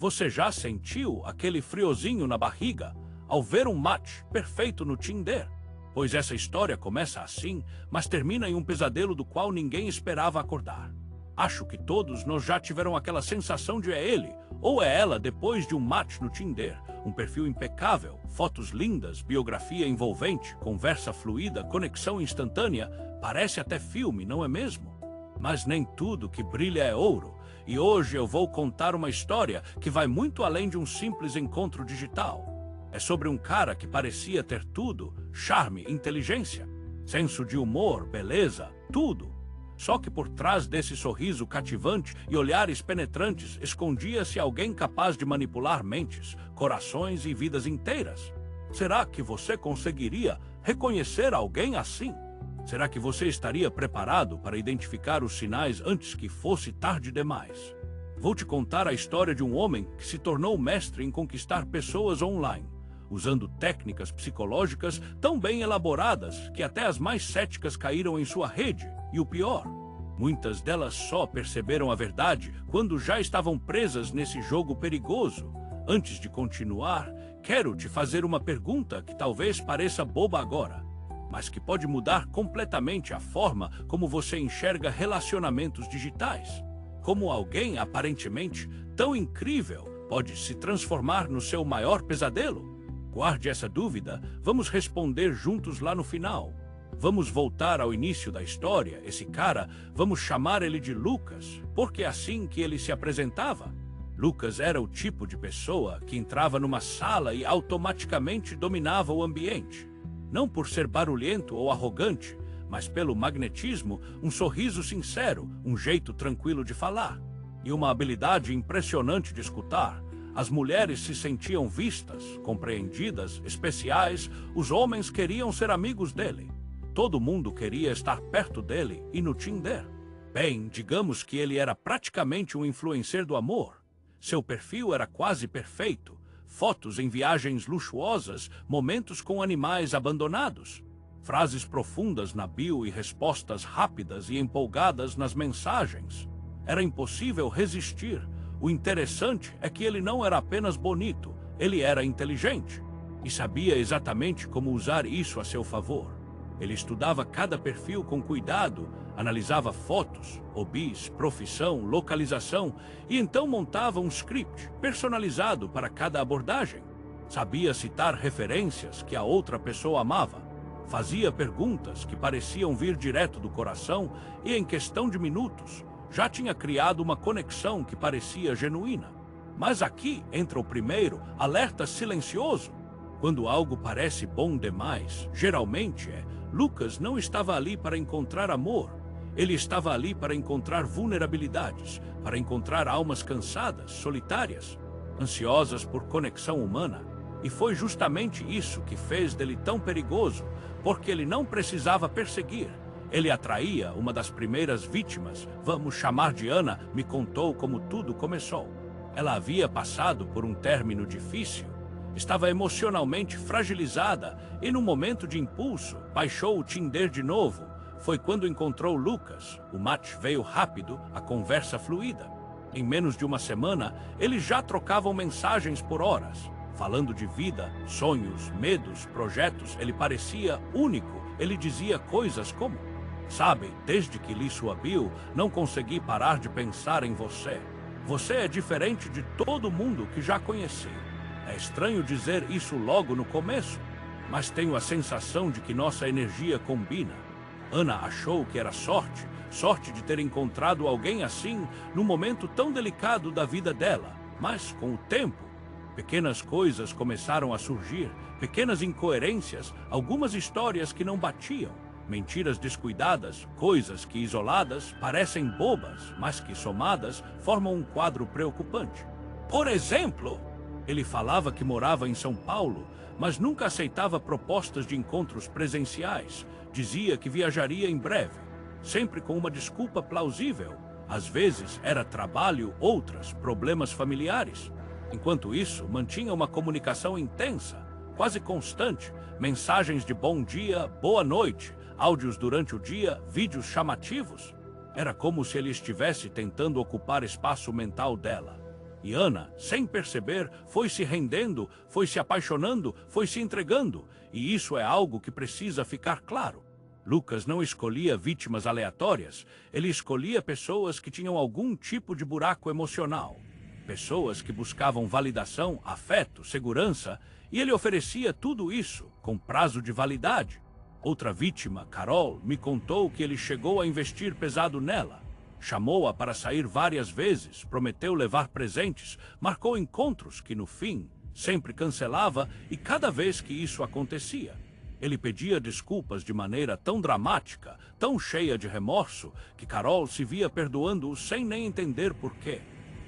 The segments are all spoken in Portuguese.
Você já sentiu aquele friozinho na barriga ao ver um match perfeito no Tinder? Pois essa história começa assim, mas termina em um pesadelo do qual ninguém esperava acordar. Acho que todos nós já tiveram aquela sensação de é ele ou é ela depois de um match no Tinder. Um perfil impecável, fotos lindas, biografia envolvente, conversa fluida, conexão instantânea. Parece até filme, não é mesmo? Mas nem tudo que brilha é ouro. E hoje eu vou contar uma história que vai muito além de um simples encontro digital. É sobre um cara que parecia ter tudo: charme, inteligência, senso de humor, beleza, tudo. Só que por trás desse sorriso cativante e olhares penetrantes escondia-se alguém capaz de manipular mentes, corações e vidas inteiras. Será que você conseguiria reconhecer alguém assim? Será que você estaria preparado para identificar os sinais antes que fosse tarde demais? Vou te contar a história de um homem que se tornou mestre em conquistar pessoas online, usando técnicas psicológicas tão bem elaboradas que até as mais céticas caíram em sua rede. E o pior, muitas delas só perceberam a verdade quando já estavam presas nesse jogo perigoso. Antes de continuar, quero te fazer uma pergunta que talvez pareça boba agora, mas que pode mudar completamente a forma como você enxerga relacionamentos digitais. Como alguém aparentemente tão incrível pode se transformar no seu maior pesadelo? Guarde essa dúvida, vamos responder juntos lá no final. Vamos voltar ao início da história. Esse cara, vamos chamar ele de Lucas, porque é assim que ele se apresentava. Lucas era o tipo de pessoa que entrava numa sala e automaticamente dominava o ambiente. Não por ser barulhento ou arrogante, mas pelo magnetismo, um sorriso sincero, um jeito tranquilo de falar e uma habilidade impressionante de escutar. As mulheres se sentiam vistas, compreendidas, especiais. Os homens queriam ser amigos dele. Todo mundo queria estar perto dele e no Tinder. Bem, digamos que ele era praticamente um influencer do amor. Seu perfil era quase perfeito. Fotos em viagens luxuosas, momentos com animais abandonados, frases profundas na bio e respostas rápidas e empolgadas nas mensagens. Era impossível resistir. O interessante é que ele não era apenas bonito, ele era inteligente e sabia exatamente como usar isso a seu favor. Ele estudava cada perfil com cuidado, analisava fotos, hobbies, profissão, localização e então montava um script personalizado para cada abordagem. Sabia citar referências que a outra pessoa amava, fazia perguntas que pareciam vir direto do coração e em questão de minutos já tinha criado uma conexão que parecia genuína. Mas aqui entra o primeiro alerta silencioso. Quando algo parece bom demais, geralmente Lucas não estava ali para encontrar amor. Ele estava ali para encontrar vulnerabilidades, para encontrar almas cansadas, solitárias, ansiosas por conexão humana. E foi justamente isso que fez dele tão perigoso, porque ele não precisava perseguir. Ele atraía. Uma das primeiras vítimas, vamos chamar de Ana, me contou como tudo começou. Ela havia passado por um término difícil, estava emocionalmente fragilizada e, num momento de impulso, baixou o Tinder de novo. Foi quando encontrou Lucas. O match veio rápido, a conversa fluida. Em menos de uma semana, eles já trocavam mensagens por horas, falando de vida, sonhos, medos, projetos. Ele parecia único. Ele dizia coisas como: sabe, desde que li sua bio, não consegui parar de pensar em você. Você é diferente de todo mundo que já conheci. É estranho dizer isso logo no começo, mas tenho a sensação de que nossa energia combina. Ana achou que era sorte de ter encontrado alguém assim num momento tão delicado da vida dela. Mas com o tempo, pequenas coisas começaram a surgir, pequenas incoerências, algumas histórias que não batiam. Mentiras descuidadas, coisas que isoladas parecem bobas, mas que somadas formam um quadro preocupante. Por exemplo, ele falava que morava em São Paulo, mas nunca aceitava propostas de encontros presenciais. Dizia que viajaria em breve, sempre com uma desculpa plausível. Às vezes era trabalho, outras problemas familiares. Enquanto isso, mantinha uma comunicação intensa, quase constante, mensagens de bom dia, boa noite, áudios durante o dia, vídeos chamativos. Era como se ele estivesse tentando ocupar espaço mental dela. E Ana, sem perceber, foi se rendendo, foi se apaixonando, foi se entregando. E isso é algo que precisa ficar claro. Lucas não escolhia vítimas aleatórias, ele escolhia pessoas que tinham algum tipo de buraco emocional. Pessoas que buscavam validação, afeto, segurança, e ele oferecia tudo isso com prazo de validade. Outra vítima, Carol, me contou que ele chegou a investir pesado nela. Chamou-a para sair várias vezes, prometeu levar presentes, marcou encontros que, no fim, sempre cancelava, e cada vez que isso acontecia, ele pedia desculpas de maneira tão dramática, tão cheia de remorso, que Carol se via perdoando-o sem nem entender por quê.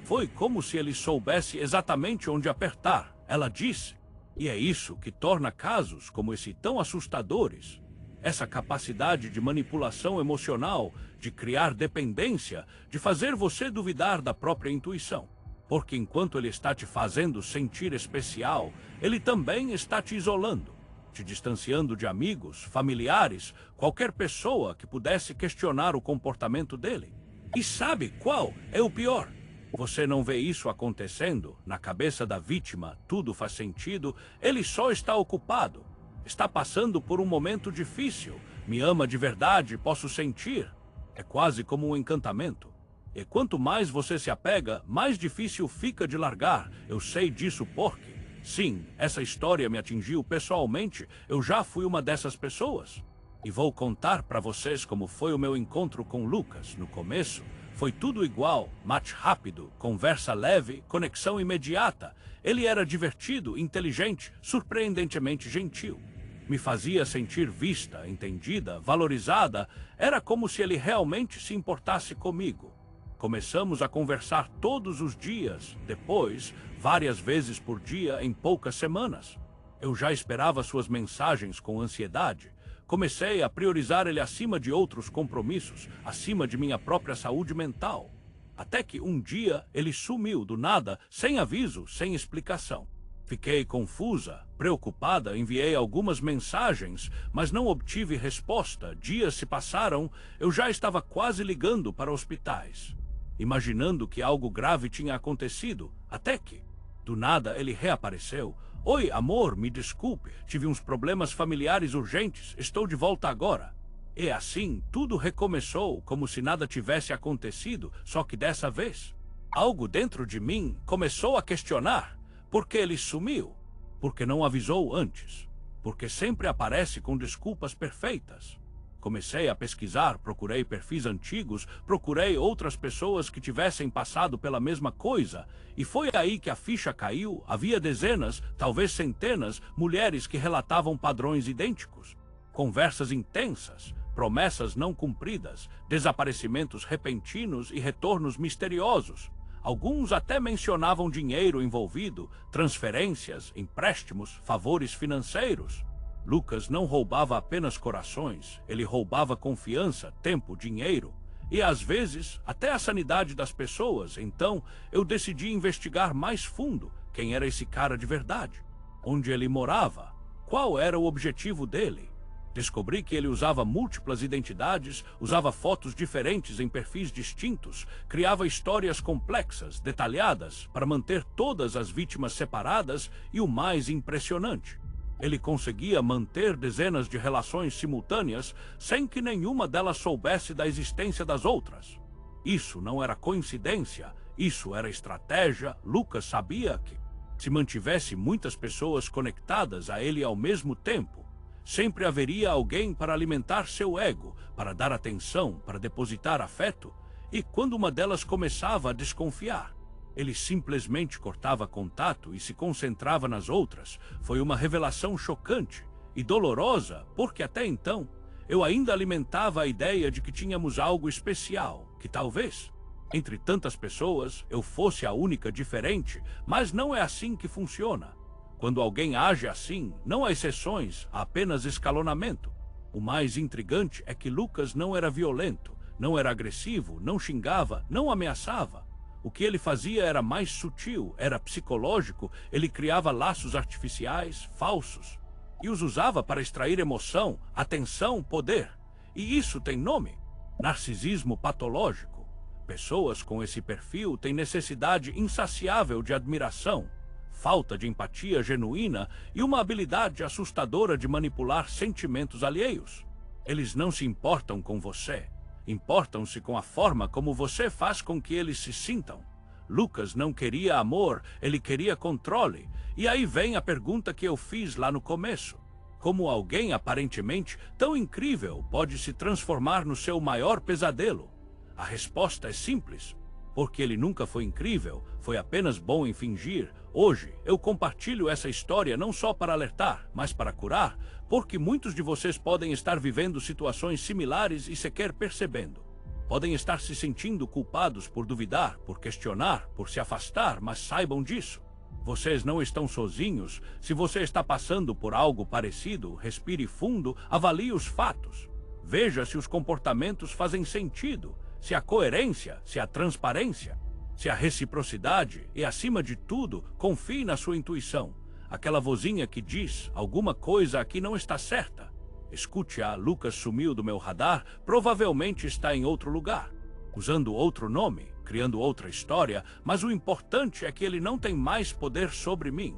Foi como se ele soubesse exatamente onde apertar, ela disse. E é isso que torna casos como esse tão assustadores. Essa capacidade de manipulação emocional, de criar dependência, de fazer você duvidar da própria intuição. Porque enquanto ele está te fazendo sentir especial, ele também está te isolando, te distanciando de amigos, familiares, qualquer pessoa que pudesse questionar o comportamento dele. E sabe qual é o pior? Você não vê isso acontecendo, na cabeça da vítima tudo faz sentido, ele só está ocupado. Está passando por um momento difícil, me ama de verdade, posso sentir. É quase como um encantamento. E quanto mais você se apega, mais difícil fica de largar. Eu sei disso porque, sim, essa história me atingiu pessoalmente, eu já fui uma dessas pessoas. E vou contar para vocês como foi o meu encontro com Lucas. No começo, foi tudo igual, match rápido, conversa leve, conexão imediata. Ele era divertido, inteligente, surpreendentemente gentil. Me fazia sentir vista, entendida, valorizada. Era como se ele realmente se importasse comigo. Começamos a conversar todos os dias, depois, várias vezes por dia em poucas semanas. Eu já esperava suas mensagens com ansiedade. Comecei a priorizar ele acima de outros compromissos, acima de minha própria saúde mental. Até que um dia ele sumiu do nada, sem aviso, sem explicação. Fiquei confusa, preocupada, enviei algumas mensagens, mas não obtive resposta. Dias se passaram, eu já estava quase ligando para hospitais, imaginando que algo grave tinha acontecido, até que, do nada, ele reapareceu. Oi, amor, me desculpe, tive uns problemas familiares urgentes, estou de volta agora. E assim, tudo recomeçou, como se nada tivesse acontecido, só que dessa vez, algo dentro de mim começou a questionar. Por que ele sumiu? Por que não avisou antes? Porque sempre aparece com desculpas perfeitas. Comecei a pesquisar, procurei perfis antigos, procurei outras pessoas que tivessem passado pela mesma coisa, e foi aí que a ficha caiu. Havia dezenas, talvez centenas, mulheres que relatavam padrões idênticos. Conversas intensas, promessas não cumpridas, desaparecimentos repentinos e retornos misteriosos. Alguns até mencionavam dinheiro envolvido, transferências, empréstimos, favores financeiros. Lucas não roubava apenas corações, ele roubava confiança, tempo, dinheiro e, às vezes, até a sanidade das pessoas. Então, eu decidi investigar mais fundo quem era esse cara de verdade, onde ele morava, qual era o objetivo dele. Descobri que ele usava múltiplas identidades, usava fotos diferentes em perfis distintos, criava histórias complexas, detalhadas, para manter todas as vítimas separadas e, o mais impressionante, ele conseguia manter dezenas de relações simultâneas sem que nenhuma delas soubesse da existência das outras. Isso não era coincidência, isso era estratégia. Lucas sabia que, se mantivesse muitas pessoas conectadas a ele ao mesmo tempo, sempre haveria alguém para alimentar seu ego, para dar atenção, para depositar afeto, e quando uma delas começava a desconfiar, ele simplesmente cortava contato e se concentrava nas outras. Foi uma revelação chocante e dolorosa, porque até então eu ainda alimentava a ideia de que tínhamos algo especial, que talvez, entre tantas pessoas, eu fosse a única diferente, mas não é assim que funciona. Quando alguém age assim, não há exceções, há apenas escalonamento. O mais intrigante é que Lucas não era violento, não era agressivo, não xingava, não ameaçava. O que ele fazia era mais sutil, era psicológico. Ele criava laços artificiais, falsos, e os usava para extrair emoção, atenção, poder. E isso tem nome: narcisismo patológico. Pessoas com esse perfil têm necessidade insaciável de admiração, falta de empatia genuína e uma habilidade assustadora de manipular sentimentos alheios. Eles não se importam com você, importam-se com a forma como você faz com que eles se sintam. Lucas não queria amor, ele queria controle. E aí vem a pergunta que eu fiz lá no começo. Como alguém aparentemente tão incrível pode se transformar no seu maior pesadelo? A resposta é simples. Porque ele nunca foi incrível, foi apenas bom em fingir. Hoje, eu compartilho essa história não só para alertar, mas para curar, porque muitos de vocês podem estar vivendo situações similares e sequer percebendo. Podem estar se sentindo culpados por duvidar, por questionar, por se afastar, mas saibam disso. Vocês não estão sozinhos. Se você está passando por algo parecido, respire fundo, avalie os fatos. Veja se os comportamentos fazem sentido, se a coerência, se a transparência, se a reciprocidade e, acima de tudo, confie na sua intuição. Aquela vozinha que diz, alguma coisa aqui não está certa. Escute-a, Lucas sumiu do meu radar, provavelmente está em outro lugar, usando outro nome, criando outra história, mas o importante é que ele não tem mais poder sobre mim.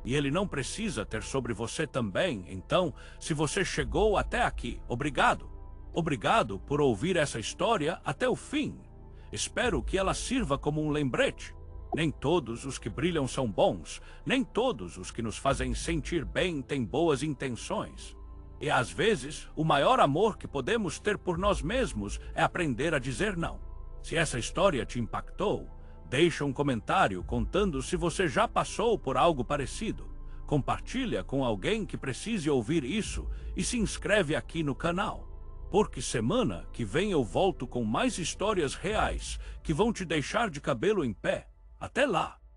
E ele não precisa ter sobre você também. Então, se você chegou até aqui, obrigado. Obrigado por ouvir essa história até o fim. Espero que ela sirva como um lembrete. Nem todos os que brilham são bons, nem todos os que nos fazem sentir bem têm boas intenções. E às vezes, o maior amor que podemos ter por nós mesmos é aprender a dizer não. Se essa história te impactou, deixa um comentário contando se você já passou por algo parecido. Compartilha com alguém que precise ouvir isso e se inscreve aqui no canal. Porque semana que vem eu volto com mais histórias reais que vão te deixar de cabelo em pé. Até lá!